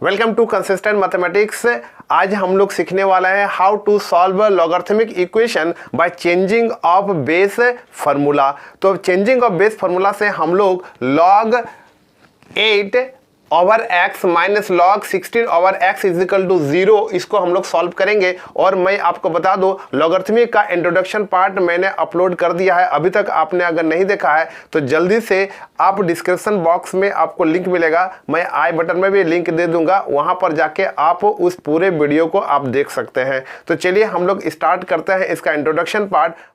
Welcome to consistent mathematics. आज हम लोग सीखने वाला है how to solve logarithmic equation by changing of base formula. तो चेंजिंग ऑफ बेस फार्मूला से हम लोग log 8 over x minus log 16 over x is equal to 0 इसको हम लोग सॉल्व करेंगे। और मैं आपको बता दूं, लॉगरिथमिक का इंट्रोडक्शन पार्ट मैंने अपलोड कर दिया है। अभी तक आपने अगर नहीं देखा है तो जल्दी से आप डिस्क्रिप्शन बॉक्स में आपको लिंक मिलेगा, मैं आई बटन में भी लिंक दे दूंगा, वहां पर जाके आप उस पूरे वीडियो को आप देख सकते हैं। तो चलिए हम लोग स्टार्ट करते हैं इसका इंट्रोडक्शन पार्ट।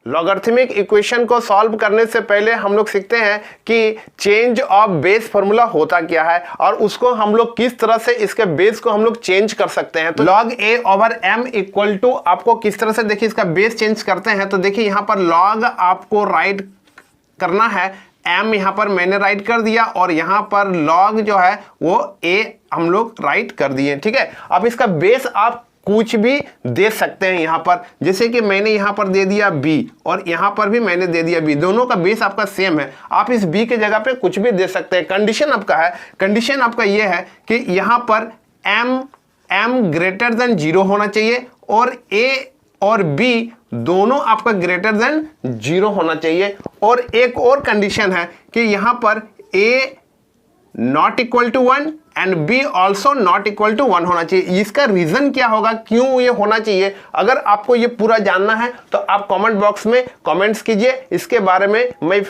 लॉगरिथमिक इक्वेशन को सॉल्व करने से पहले हम लोग सीखते हैं कि चेंज ऑफ बेस फार्मूला होता क्या है और उसको हम लोग किस तरह से इसके बेस को हम लोग चेंज कर सकते हैं। तो log a over m equal to आपको किस तरह से देखिए इसका बेस चेंज करते हैं। तो देखिए यहाँ पर log आपको राइट करना है, m यहाँ पर मैंने राइट कर दिया और यहाँ पर log जो है वो a हम लोग राइट कर दिए। ठीक है, अब इसका बेस आप कुछ भी दे सकते हैं यहाँ पर, जैसे कि मैंने यहाँ पर दे दिया b और यहाँ पर भी मैंने दे दिया b, दोनों का बेस आपका सेम है। आप इस b के जगह पे कुछ भी दे सकते हैं। कंडीशन आपका है, कंडीशन आपका ये है कि यहाँ पर m ग्रेटर देन 0 होना चाहिए और a और b दोनों आपका ग्रेटर देन 0 होना चाहिए। और एक और कंडीशन है कि यहाँ पर a not equal to 1 and B also not equal to 1 होना चाहिए। इसका रीजन क्या होगा, क्यों ये होना चाहिए, अगर आपको ये पूरा जानना है तो आप कमेंट बॉक्स में कमेंट्स कीजिए। इसके बारे में मैं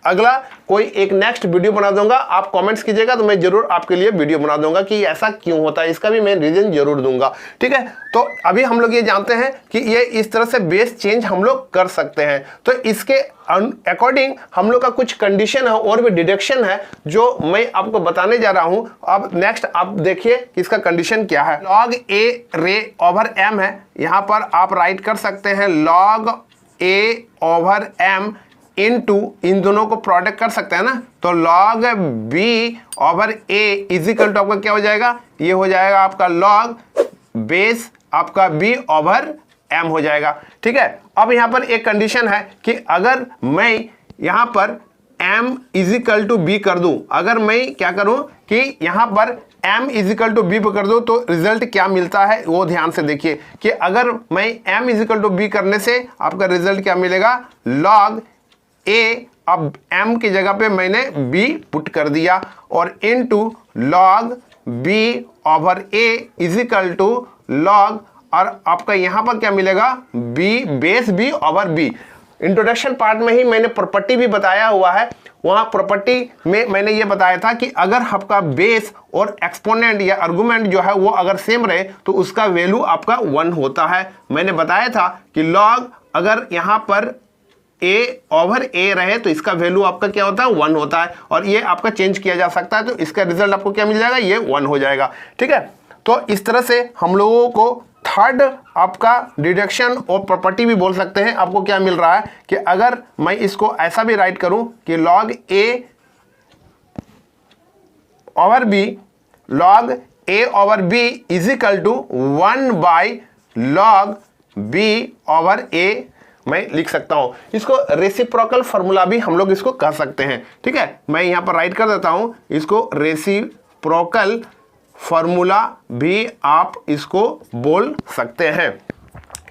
अगला कोई एक नेक्स्ट वीडियो बना दूंगा, आप कमेंट्स कीजिएगा तो मैं जरूर आपके लिए वीडियो बना दूंगा कि ऐसा क्यों होता है, इसका भी मैं रीजन जरूर दूंगा। ठीक है, तो अभी हम लोग ये जानते हैं कि ये इस तरह से बेस चेंज हम लोग कर सकते हैं। तो इसके अकॉर्डिंग हम लोग का कुछ कंडीशन है और भी डिडक्शन है जो मैं आपको बताने जा रहा हूं। अब नेक्स्ट आप देखिए कि इसका कंडीशन क्या है। log a रे ओवर m है, यहां पर आप राइट कर सकते हैं log a over m into, इन दोनों को प्रोडक्ट कर सकते हैं ना, तो log b over a is equal to आपका क्या हो जाएगा, ये हो जाएगा आपका log बेस आपका b ओवर m हो जाएगा। ठीक है, अब यहां पर एक कंडीशन है कि अगर मैं यहां पर m is equal to b कर दूं, अगर मैं क्या करूं कि यहां पर m is equal to b कर दूं तो रिजल्ट क्या मिलता है वो ध्यान से देखिए कि अगर मैं m is equal to b करने से आपका रिजल्ट क्या मिलेगा, log a, अब m की जगह पे मैंने b पुट कर दिया और into log b over a is equal to log, और आपका यहां पर क्या मिलेगा, b base b over b। Introduction part में ही मैंने प्रॉपर्टी भी बताया हुआ है, वहां प्रॉपर्टी में मैंने ये बताया था कि अगर आपका बेस और एक्सपोनेंट या आर्गुमेंट जो है वो अगर सेम रहे तो उसका वैल्यू आपका 1 होता है। मैंने बताया था कि log अगर यहां पर a ओवर a रहे तो इसका वैल्यू आपका क्या होता है, 1 होता है, और ये आपका चेंज किया जा सकता है तो इसका रिजल्ट आपको क्या मिल जाएगा, ये 1 हो जाएगा। ठीक है, तो इस तरह से हम लोगों को थर्ड आपका डिडक्शन और प्रॉपर्टी भी बोल सकते हैं। आपको क्या मिल रहा है कि अगर मैं इसको ऐसा भी राइट करूं कि log a over b, log a over b is equal to 1 by log b over a मैं लिख सकता हूं। इसको रेसिप्रोकल फार्मूला भी हम लोग इसको कह सकते हैं। ठीक है, मैं यहां पर राइट कर देता हूं, इसको रेसिप्रोकल फार्मूला भी आप इसको बोल सकते हैं।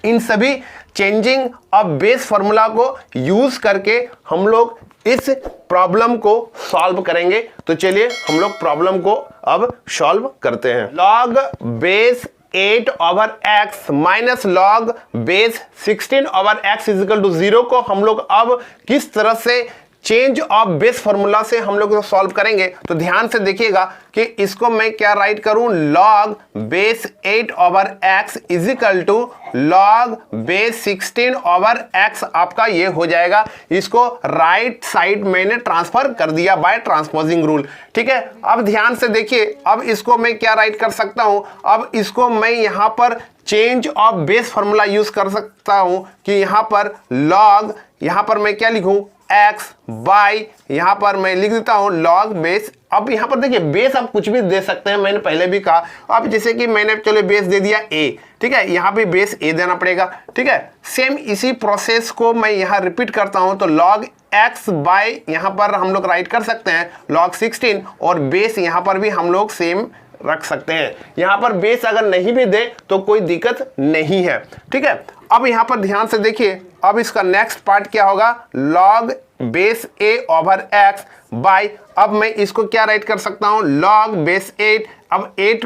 इन सभी चेंजिंग ऑफ बेस फार्मूला को यूज करके हम लोग इस प्रॉब्लम को सॉल्व करेंगे। तो चलिए हम लोग प्रॉब्लम को अब सॉल्व करते हैं। log base 8 over x minus log base 16 over x is equal to 0 को हम लोग अब किस तरह से चेंज ऑफ बेस फार्मूला से हम लोग सॉल्व करेंगे। तो ध्यान से देखिएगा कि इसको मैं क्या राइट करूं, log base 8 over x is equal to log base 16 over x आपका ये हो जाएगा। इसको राइट साइड मैंने ट्रांसफर कर दिया बाय ट्रांसपोजिंग रूल। ठीक है, अब ध्यान से देखिए, अब इसको मैं क्या राइट कर सकता हूं, अब इसको मैं यहां पर change of base formula use कर सकता हूं कि यहां पर log, यहां पर मैं क्या लिखूं, x बाय, यहां पर मैं लिख देता हूं log बेस। अब यहां पर देखिए बेस आप कुछ भी दे सकते हैं, मैंने पहले भी कहा। अब जैसे कि मैंने चलो बेस दे दिया a, ठीक है, यहां पे बेस a देना पड़ेगा। ठीक है, सेम इसी प्रोसेस को मैं यहां रिपीट करता हूं तो log x बाय यहां पर हम लोग राइट कर सकते हैं log 16 और बेस यहां पर भी हम लोग सेम रख सकते हैं। यहाँ पर बेस अगर नहीं भी दे तो कोई दिक्कत नहीं है, ठीक है। अब यहाँ पर ध्यान से देखिए, अब इसका नेक्स्ट पार्ट क्या होगा, log base A over X bye, अब मैं इसको क्या राइट कर सकता हूँ, लॉग बेस 8। अब 8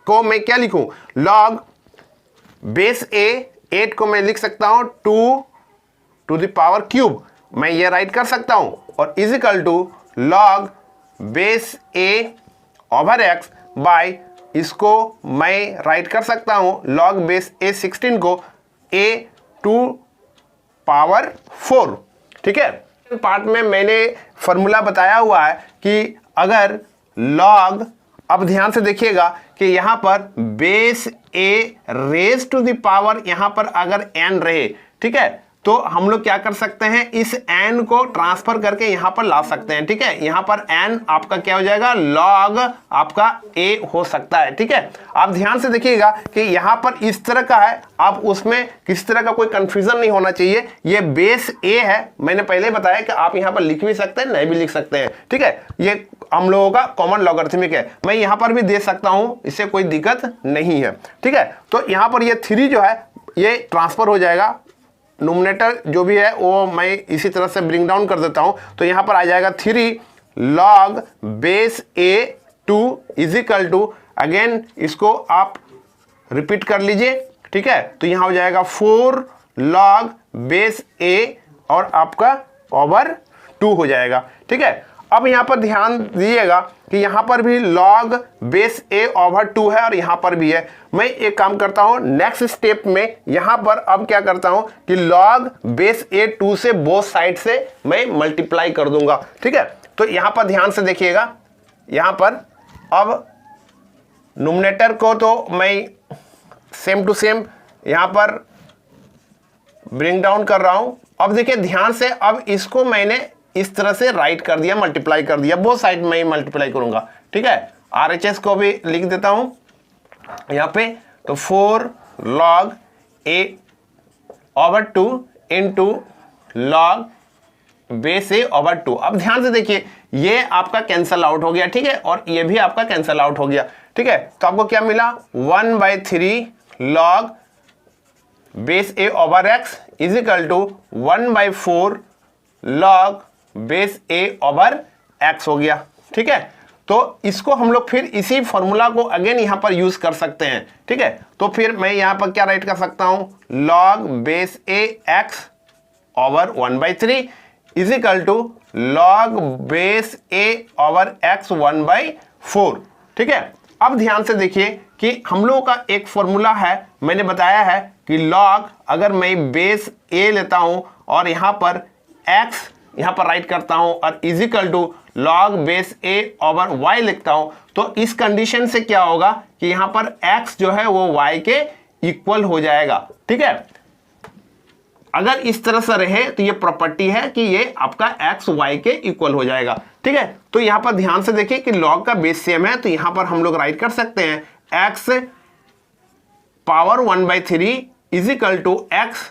को मैं क्या लिखूं, लॉग बेस ए 8 को मैं लिख सकता हूं 2 टू द पावर क्यूब, मैं ये राइट कर सकता हूं, और is equal to log base A over X by, इसको मैं राइट कर सकता हूं लॉग बेस ए 16 को ए 2 पावर 4, ठीक है। पार्ट में मैंने फॉर्मूला बताया हुआ है कि अगर लॉग, अब ध्यान से देखिएगा कि यहां पर base A raise to the power, यहां पर अगर एन रहे, ठीक है, तो हम लोग क्या कर सकते हैं, इस एन को ट्रांसफर करके यहां पर ला सकते हैं, ठीक है। यहां पर एन आपका क्या हो जाएगा, लॉग आपका ए हो सकता है, ठीक है। आप ध्यान से देखिएगा कि यहां पर इस तरह का है, आप उसमें किसी तरह का कोई कंफ्यूजन नहीं होना चाहिए। ये बेस ए है, मैंने पहले बताया कि आप यहां पर लिख भी सकते हैं, नहीं भी लिख सकते हैं, ठीक है। ये हम लोगों का कॉमन लॉगरिथमिक है, मैं यहां पर भी दे सकता हूं, इससे कोई दिक्कत नहीं है, ठीक है। तो यहां पर ये 3 जो है ये ट्रांसफर हो जाएगा, नोमिनेटर जो भी है वो मैं इसी तरह से ब्रिंग डाउन कर देता हूं, तो यहां पर आ जाएगा 3 log base A 2 is equal to, again इसको आप रिपीट कर लीजिए, ठीक है। तो यहां हो जाएगा 4 लॉग बेस ए और आपका ओवर 2 हो जाएगा, ठीक है। अब यहां पर ध्यान दीजिएगा कि यहां पर भी लॉग बेस ए ओवर 2 है और यहां पर भी है। मैं एक काम करता हूं, नेक्स्ट स्टेप में यहां पर अब क्या करता हूं कि लॉग बेस ए 2 से बोथ साइड से मैं मल्टीप्लाई कर दूंगा, ठीक है। तो यहां पर ध्यान से देखिएगा, यहां पर अब नोमिनेटर को तो मैं सेम टू सेम यहां पर ब्रिंग डाउन कर रहा हूं। अब देखिए ध्यान से, अब इसको मैंने इस तरह से राइट कर दिया, मल्टीप्लाई कर दिया, बोथ साइड में ही मल्टीप्लाई करूंगा, ठीक है। RHS को भी लिख देता हूं यहां पे, तो 4 log A over 2 into log base A over 2। अब ध्यान से देखिए, ये आपका कैंसल आउट हो गया, ठीक है, और ये भी आपका कैंसल आउट हो गया, ठीक है। तो आपको क्या मिला, 1/3 log base A over X is equal to 1/4 log base A over X हो गया, ठीक है। तो इसको हम लोग फिर इसी फॉर्मूला को अगेन यहां पर यूज कर सकते हैं, ठीक है। तो फिर मैं यहां पर क्या राइट कर सकता हूं, log base A X over 1/3 is equal to log base A over X 1/4, ठीक है। अब ध्यान से देखिए कि हम लोगों का एक फॉर्मूला है, मैंने बताया है कि लॉग, अगर मैं बेस ए लेता हूं और यहां पर एक्स यहां पर राइट करता हूं और is equal to log base A over Y लिखता हूं, तो इस कंडीशन से क्या होगा कि यहां पर x जो है वो y के इक्वल हो जाएगा, ठीक है। अगर इस तरह से रहे तो ये प्रॉपर्टी है कि ये आपका x y के इक्वल हो जाएगा, ठीक है। तो यहां पर ध्यान से देखिए कि log का बेस सेम है, तो यहां पर हम लोग राइट कर सकते हैं x power 1/3 is equal to x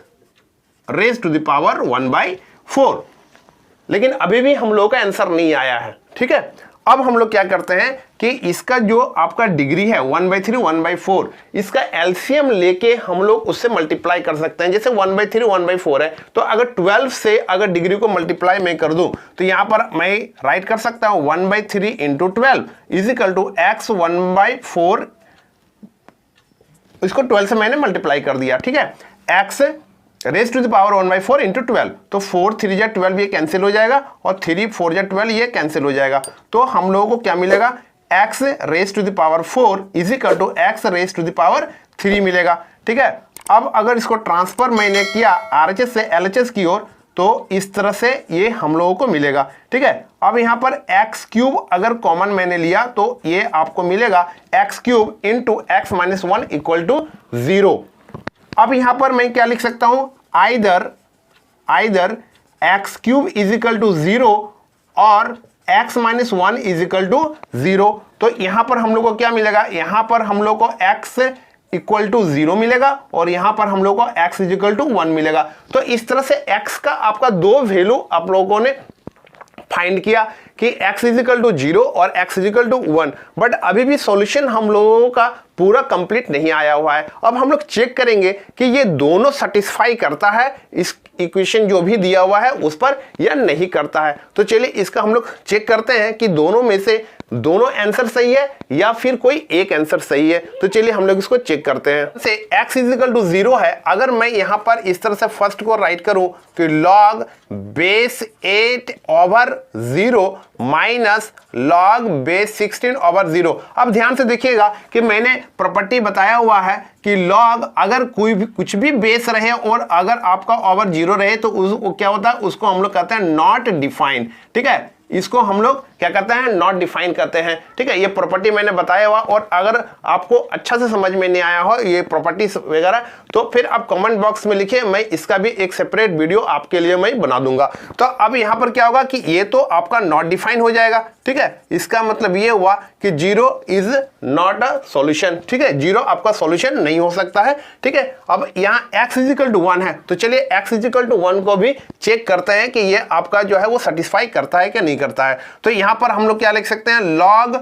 raise to the power 1/4। लेकिन अभी भी हम लोग का आंसर नहीं आया है, ठीक है। अब हम लोग क्या करते हैं कि इसका जो आपका डिग्री है 1/3 1/4, इसका एलसीएम लेके हम लोग उससे मल्टीप्लाई कर सकते हैं। जैसे 1/3 1/4 है, तो अगर 12 से अगर डिग्री को मल्टीप्लाई मैं कर दूं, तो यहां पर मैं राइट कर सकता हूं 1/3 into 12 is equal to x 1/4, इसको 12 से मैंने मल्टीप्लाई कर दिया, ठीक है। x raise to the power 1/4 into 12, तो 4 3 जा 12 ये कैंसिल हो जाएगा और 3 4 जा 12 ये कैंसिल हो जाएगा। तो हम लोगों को क्या मिलेगा, x raise to the power 4 is equal to x raise to the power 3 मिलेगा, ठीक है। अब अगर इसको ट्रांसफर मैंने किया RHS से LHS की ओर, तो इस तरह से ये हम लोगों को मिलेगा, ठीक है। अब यहाँ पर एक्स क्यूब अगर कॉमन मैंने लिया तो ये आपको मिलेगा X cube into X minus 1 equal to 0। अब यहाँ पर मैं क्या लिख सकता हूँ, either X cube is equal to 0 और X minus 1 is equal to 0। तो यहाँ पर हम लोग को क्या मिलेगा, यहाँ पर हम लोग को एक्स इक्वल टू 0 मिलेगा और यहां पर हम लोग को x इज इक्वल टू 1 मिलेगा। तो इस तरह से x का आपका दो वैल्यू आप लोगों ने फाइंड किया कि x इजिकल टू 0 और x इजिकल टू 1, बट अभी भी सॉल्यूशन हम लोगों का पूरा कंप्लीट नहीं आया हुआ है। अब हम लोग चेक करेंगे कि ये दोनों सेटिस्फाई करता है इस इक्वेशन जो भी दिया हुआ है उस पर या नहीं करता है। तो चलिए इसका हम लोग चेक करते हैं कि दोनों में से दोनों आंसर सही है या फिर कोई एक आंसर सही है। तो चलिए हम लोग इसको चेक करते हैं। से x इजिकल टू 0 है, अगर मैं यहां पर इस तरह से फर्स्ट को राइट करूं कि log base 8 over 0 minus log base 16 over 0। अब ध्यान से देखिएगा कि मैंने प्रॉपर्टी बताया हुआ है कि log अगर कोई भी कुछ भी बेस रहे और अगर आपका ओवर 0 रहे तो क्या होता है, उसको हम लोग कहते हैं नॉट डिफाइंड। ठीक है, इसको हम लोग क्या कहते हैं, नॉट डिफाइन करते हैं। ठीक है, ये प्रॉपर्टी मैंने बताया हुआ, और अगर आपको अच्छा से समझ में नहीं आया हो ये प्रॉपर्टीज वगैरह तो फिर आप कमेंट बॉक्स में लिखिए, मैं इसका भी एक सेपरेट वीडियो आपके लिए मैं बना दूंगा। तो अब यहां पर क्या होगा कि ये तो आपका नॉट डिफाइन हो जाएगा। ठीक है, इसका मतलब ये हुआ कि 0 इज नॉट अ सॉल्यूशन। ठीक है, 0 आपका सॉल्यूशन नहीं हो सकता है। ठीक है, अब यहाँ x इजिकल टू 1 है, तो चलिए x इजिकल टू 1 को भी चेक करते हैं कि ये आपका जो है वो सेटिस्फाई करता है कि नहीं करता है। तो यहां पर हम लोग क्या लिख सकते हैं, log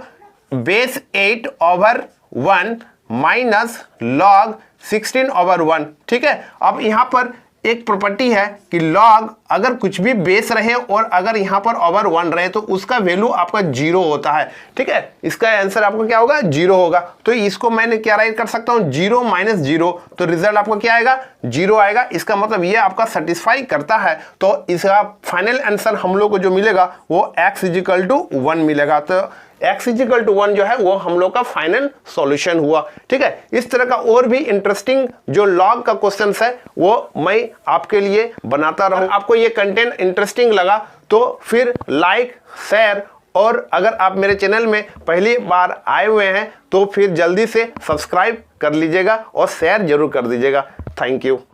base 8 over 1 minus log 16 over 1। ठीक है, अब यहां पर एक प्रॉपर्टी है कि log अगर कुछ भी बेस रहे और अगर यहां पर ओवर 1 रहे तो उसका वैल्यू आपका 0 होता है। ठीक है, इसका आंसर आपका क्या होगा, 0 होगा। तो इसको मैंने क्या राइट कर सकता हूं, 0 माइनस 0, तो रिजल्ट आपका क्या आएगा, 0 आएगा। इसका मतलब ये आपका सेटिस्फाई करता है। तो इसका फाइनल आंसर हम लोग को जो मिलेगा वो x इजिकल टू 1 मिलेगा। तो x इजिकल टू 1 जो है वो हम लोग का फाइनल सॉल्यूशन हुआ। ठीक है, इस तरह का और भी इंटरेस्टिंग जो लॉग का क्वेश्चन है वो मैं आपके लिए बनाता रहूं। आपको ये कंटेंट इंटरेस्टिंग लगा तो फिर लाइक, शेयर, और अगर आप मेरे चैनल में पहली बार आए हुए हैं तो फिर जल्दी से सब्सक्राइब कर लीजिएगा और शेयर जरूर कर दीजिएगा। Thank you.